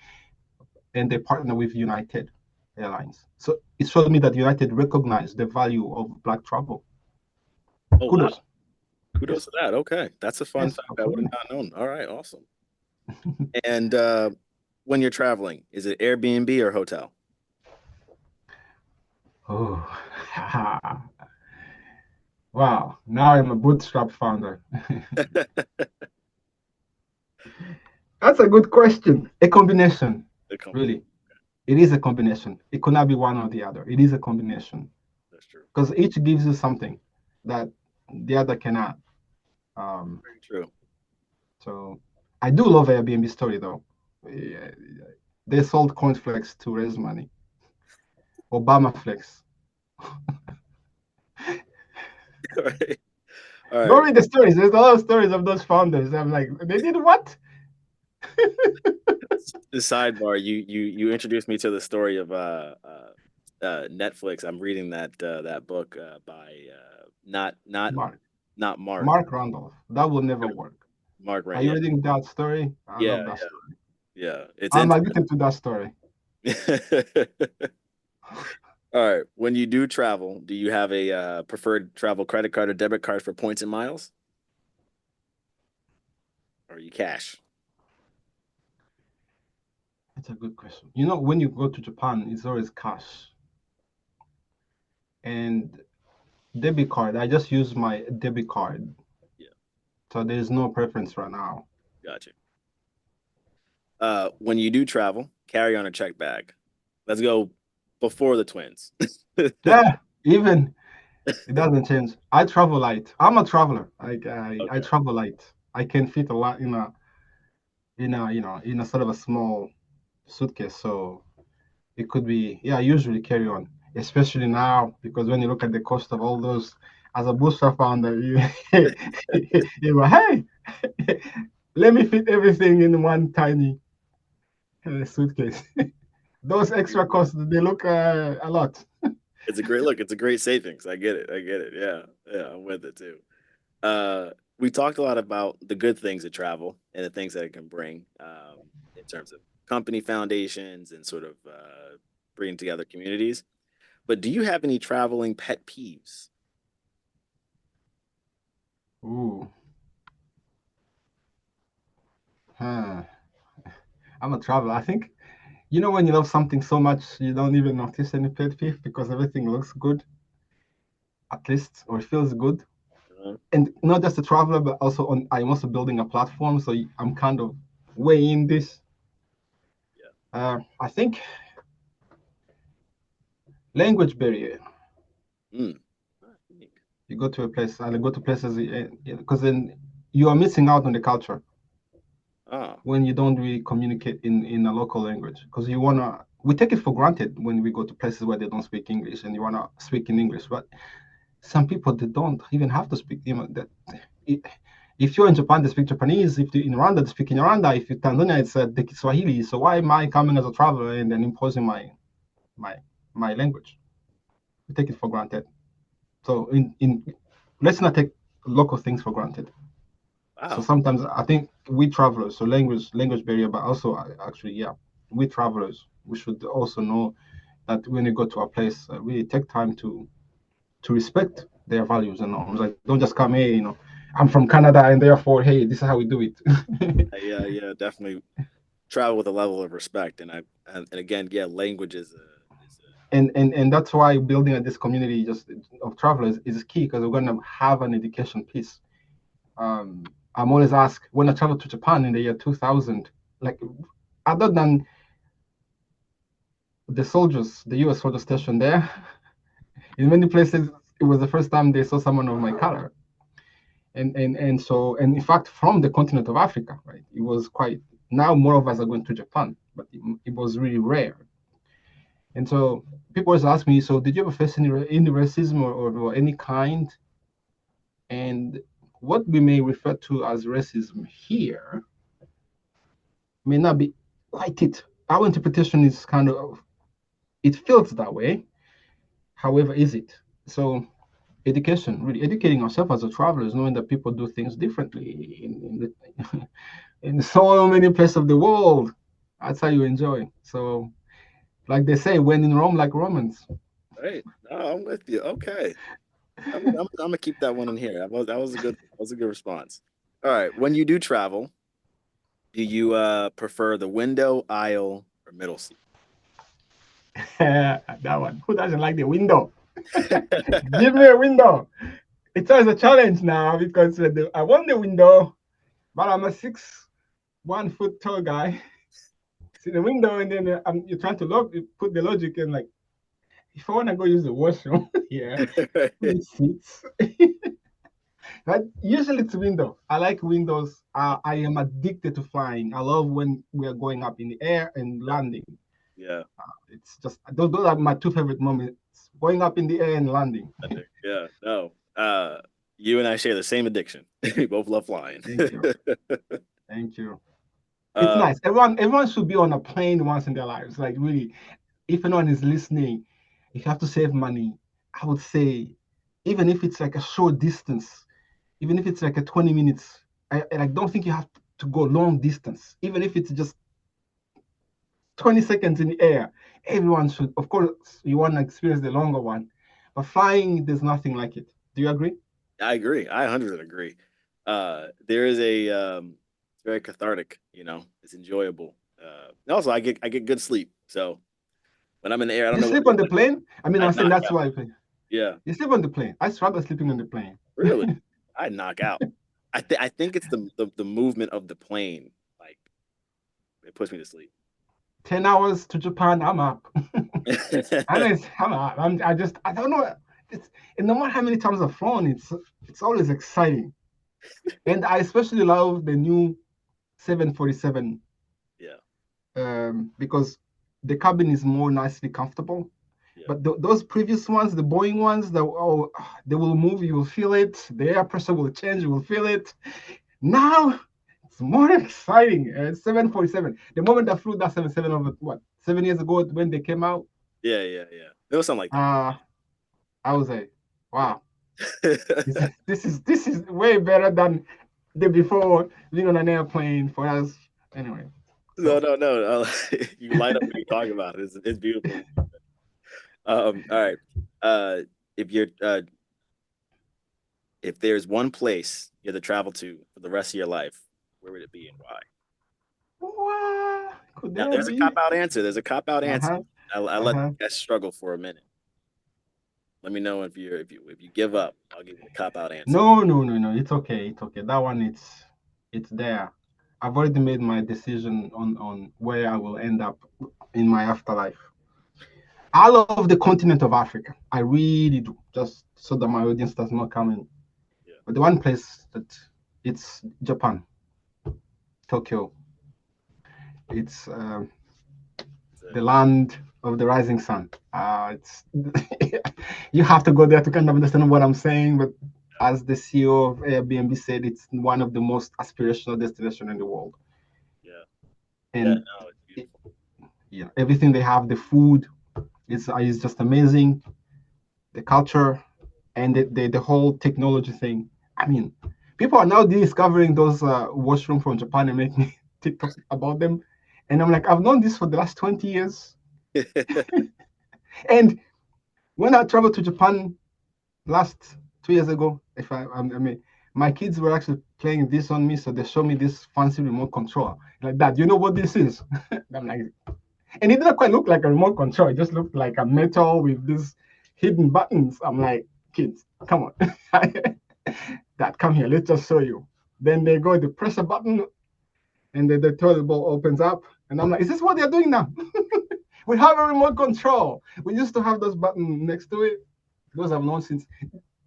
and they partner with United Airlines. So it showed me that United recognized the value of Black travel. Oh wow. Kudos. Kudos Yes, to that. Okay. That's a fun yes, fact I would have absolutely. not known. All right, awesome. And when you're traveling, is it Airbnb or hotel? Oh, wow. Now I'm a bootstrap founder. That's a good question. A combination, The combination. really. It is a combination. It could not be one or the other. It is a combination That's true. because each gives you something that the other cannot. Um, Very true. so I do love Airbnb story though. Yeah, they sold cornflakes to raise money. Obama flex. All right. All Go right. read the stories. There's a lot of stories of those founders. I'm like, they did what? The sidebar, you introduced me to the story of Netflix. I'm reading that book by Mark. not Mark Mark Randolph. That will never work. Mark Are Rent. you Yeah, reading that story? I yeah, love that story. yeah. It's I'm interesting. addicted to that story. All right. When you do travel, do you have a preferred travel credit card or debit card for points and miles, or you cash? It's a good question. You know, when you go to Japan, it's always cash and debit card. I just use my debit card, Yeah, so there's no preference right now. gotcha. When you do travel, carry on a check bag. Let's go before the twins. Yeah, even it doesn't change. I travel light. I'm a traveler. I Okay. travel light. I can fit a lot in a sort of a small suitcase. So it could be, yeah, I usually carry on, especially now because when you look at the cost of all those, as a booster founder, you go, hey, let me fit everything in one tiny suitcase. Those extra costs, they look a lot. It's a great look. It's a great savings. I get it. I get it. Yeah. Yeah. I'm with it too. Uh, we talked a lot about the good things of travel and the things that it can bring in terms of company foundations and sort of bringing together communities. But do you have any traveling pet peeves? Ooh, huh. I'm a traveler. I think, when you love something so much, you don't even notice any pet peeve because everything looks good, at least, or feels good. Uh, And not just a traveler, but also I'm also building a platform. So I'm kind of weighing this. yeah. I think language barrier. Mm. Ah, unique. You go to a place, I go to places because then you are missing out on the culture Ah, when you don't really communicate in a local language. Because we take it for granted when we go to places where they don't speak English and you wanna speak in English. But some people they don't even have to speak. If you're in Japan, they speak Japanese. If you're in Rwanda, they speak in Rwanda. If you're Tanzania, it's the Kiswahili. So why am I coming as a traveler and then imposing my my language? We take it for granted. So in let's not take local things for granted. So wow. sometimes I think we travelers, so language barrier, but also actually, yeah, we travelers, we should also know that when you go to a place, really take time to respect their values and norms. Like, don't just come, hey, I'm from Canada, and therefore, hey, this is how we do it. Yeah, yeah, definitely travel with a level of respect. And again, yeah, language is And that's why building this community just of travelers is key, because we're going to have an education piece. I'm always asked when I traveled to Japan in the year 2000, like, other than the soldiers, the U.S. soldiers stationed there, in many places it was the first time they saw someone of my color. And in fact, from the continent of Africa, right, it was quite, now more of us are going to Japan, but it was really rare. And so people always ask me, so did you ever face any racism or any kind? And what we may refer to as racism here may not be quite it. Our interpretation is kind of, it feels that way. However, is it? So education, really educating ourselves as a travelers, knowing that people do things differently in so many places of the world. That's how you enjoy. So, like they say, when in Rome, like Romans. Right. No, I'm with you. Okay. I'm gonna keep that one in here. That was a good response. All right. When you do travel, do you prefer the window, aisle, or middle seat? That one. Who doesn't like the window? Give me a window. It's always a challenge now because I want the window, but I'm a 1 foot tall guy. See the window, and then you're trying to put the logic in, like, if I want to go use the washroom, yeah, three seats. But usually it's window. I like windows. I am addicted to flying. I love when we are going up in the air and landing. Yeah. It's just those are my two favorite moments: going up in the air and landing. Yeah. No. You and I share the same addiction. We both love flying. Thank you, thank you. It's uh, nice. Everyone should be on a plane once in their lives. Like, really, if anyone is listening, if you have to save money, I would say, even if it's like a short distance, even if it's like a 20 minutes, I don't think you have to go long distance. Even if it's just 20 seconds in the air, everyone should. Of course, you want to experience the longer one, but flying, there's nothing like it. Do you agree? I agree. I 100 agree. There is a it's very cathartic. It's enjoyable. And also, I get good sleep. So when I'm in the air, I don't You know what sleep it is. on the plane? I mean, I I'm saying knock that's out. why Yeah, you sleep on the plane. I struggle sleeping on the plane. really. I knock out. I think it's the movement of the plane. Like it puts me to sleep. 10 hours to Japan, I'm up. I'm up. I don't know. It's, and no matter how many times I've flown, it's always exciting. And I especially love the new 747, Yeah, because the cabin is more nicely comfortable. yeah. But those previous ones, the Boeing ones, they will move, you will feel it. The air pressure will change, you will feel it. Now it's more exciting. 747. The moment I flew that 77 over, what, 7 years ago when they came out, Yeah, yeah, yeah. It was something like that. uh, I was like, Yeah. wow, this is way better than the before being on an airplane for us. Anyway, No, so no, no. You light up when you talk about it. It's beautiful. All right. Uh, if you're if there's one place you have to travel to for the rest of your life, where would it be and why? what could Now, there there's a be? cop out answer. There's a cop out answer. Uh-huh. I let Uh-huh. the guys struggle for a minute. Let me know if you give up. I'll give you the cop out answer. No, no, no, no. It's okay. It's okay. That one, it's there. I've already made my decision on where I will end up in my afterlife. I love the continent of Africa. I really do. Just so that my audience does not come in. Yeah. But the one place that it's Japan, Tokyo. It's That's it. the land of the rising sun. It's you have to go there to kind of understand what I'm saying. But as the CEO of Airbnb said, it's one of the most aspirational destinations in the world. Yeah. Yeah. And No, it's it, beautiful. yeah, everything they have, the food, is just amazing. The culture and the whole technology thing. I mean, people are now discovering those washroom from Japan and making TikTok about them. And I'm like, I've known this for the last 20 years. And when I traveled to Japan last 2 years ago, I mean, my kids were actually playing this on me, so they showed me this fancy remote control like that. You know what this is? I'm like, And it didn't quite look like a remote control. It just looked like a metal with these hidden buttons. I'm like, kids, come on. Dad, come here. Let's just show you. Then they go to press a button and then the toilet bowl opens up. And I'm like, is this what they're doing now? We have a remote control. We used to have those buttons next to it. Those I've known since.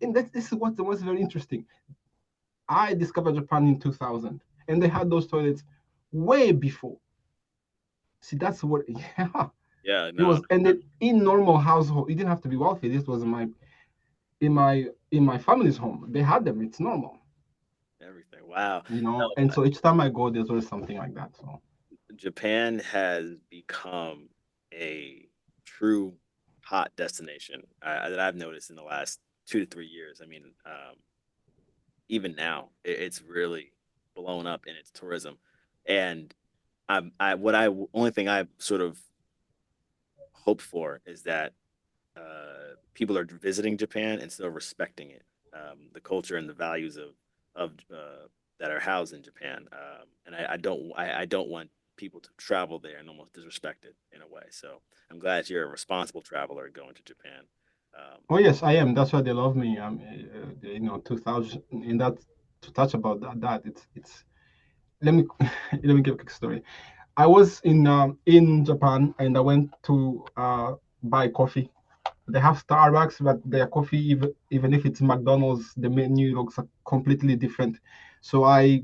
And this is what was very interesting. I discovered Japan in 2000, and they had those toilets way before. See, that's what, yeah. Yeah, It no, was, and then in normal household, you didn't have to be wealthy. This was in my family's home. They had them. It's normal, everything. Wow. No, And so each time I go, there's always something like that. So Japan has become a true hot destination that I've noticed in the last 2 to 3 years. I mean, even now, it's really blown up in its tourism, and I only thing I sort of hope for is that people are visiting Japan and still respecting it, the culture and the values of that are housed in Japan. And I don't want people to travel there and almost disrespect it in a way. So I'm glad you're a responsible traveler going to Japan. oh yes, I am. That's why they love me. 2000 in that to touch about that. It's let me let me give a quick story. I was in Japan and I went to buy coffee. They have Starbucks, but their coffee, even if it's McDonald's, the menu looks completely different. So I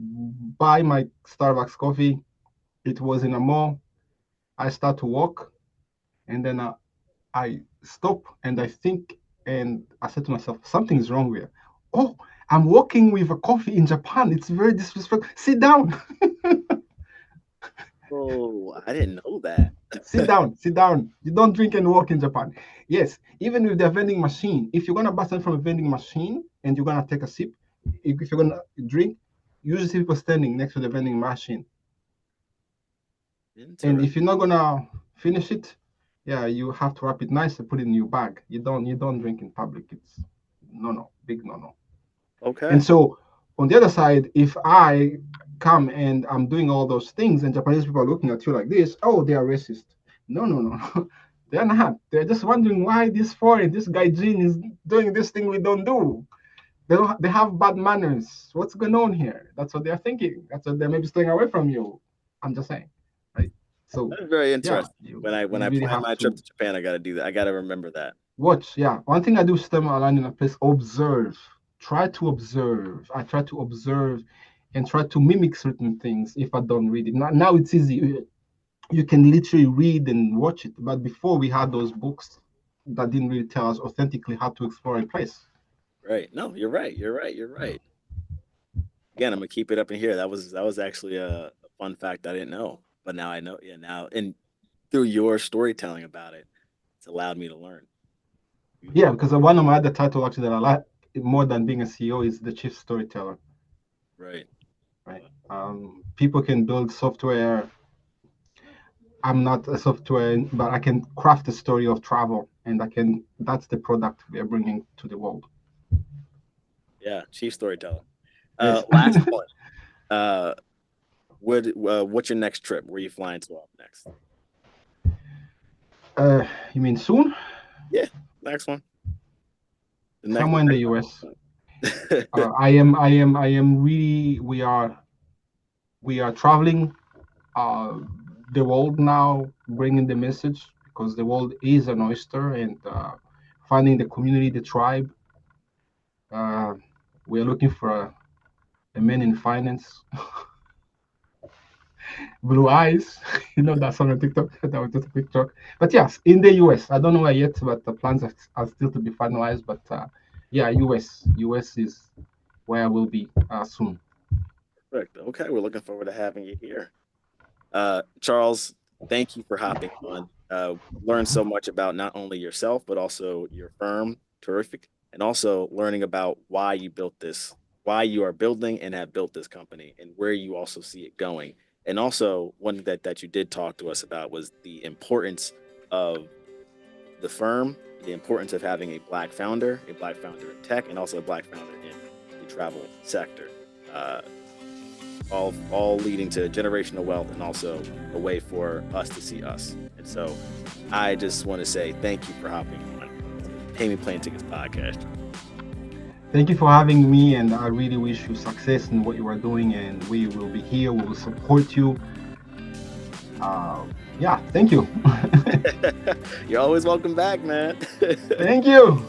buy my Starbucks coffee. It was in a mall. I start to walk, and then I stop and I think, and I said to myself, something's wrong here. Oh, I'm walking with a coffee in Japan. It's very disrespectful. Sit down. Oh, I didn't know that. Sit down, sit down. You don't drink and walk in Japan. Yes, even with their vending machine, if you're gonna buy something from a vending machine and you're gonna take a sip, if you're gonna drink, usually see people standing next to the vending machine. And Interesting. if you're not gonna finish it, yeah, you have to wrap it nice and put it in your bag. You don't drink in public. It's no, big no. And Okay. so on the other side, if I come and I'm doing all those things and Japanese people are looking at you like this, oh, they are racist. No. They're not. They're just wondering why this guy Jin is doing this thing we don't do. They have bad manners. What's going on here? That's what they're thinking. That's what they're maybe staying away from you. I'm just saying. Right. So That's very yeah, interesting. you When I really plan have my trip to to Japan, I got to do that. I got to remember that. watch. Yeah. One thing I do is time I land in a place, observe. Try to observe. I try to observe and try to mimic certain things if I don't read it. Now it's easy. You can literally read and watch it. But before we had those books that didn't really tell us authentically how to explore a place. Right. No, you're right. You're right. You're right. Again, I'm gonna keep it up in here. That was actually a fun fact I didn't know, but now I know. Yeah, now and through your storytelling about it, it's allowed me to learn. Yeah, Beautiful. because one of my other title actually that I like more than being a CEO is the chief storyteller. Right. Right. People can build software. I'm not a software, but I can craft a story of travel, and I can. That's the product we are bringing to the world. Yeah. Chief storyteller. Yes. Last one. Uh, what's your next trip? Where are you flying to off next? You mean soon? Yeah. Next one. The Somewhere in the next U.S. one. I am really. We are traveling uh, the world now, bringing the message because the world is an oyster, and finding the community, the tribe. Uh, we are looking for a man in finance, blue eyes. That's on a TikTok. That was just a quick joke. But yes, in the US, I don't know where yet, but the plans are still to be finalized. But yeah, US is where I will be soon. Perfect. Okay, we're looking forward to having you here. Charles, thank you for hopping on. Learned so much about not only yourself, but also your firm, Terrific, and also learning about why you built this, why you are building and have built this company, and where you also see it going. And also, one that you did talk to us about was the importance of the firm, the importance of having a black founder in tech, and also a black founder in the travel sector. Uh, all leading to generational wealth and also a way for us to see us. And so I just want to say thank you for hopping on Pay Me Plane Tickets podcast. Thank you for having me, and I really wish you success in what you are doing. And we will be here. We will support you. Yeah, thank you. You're always welcome back, man. Thank you.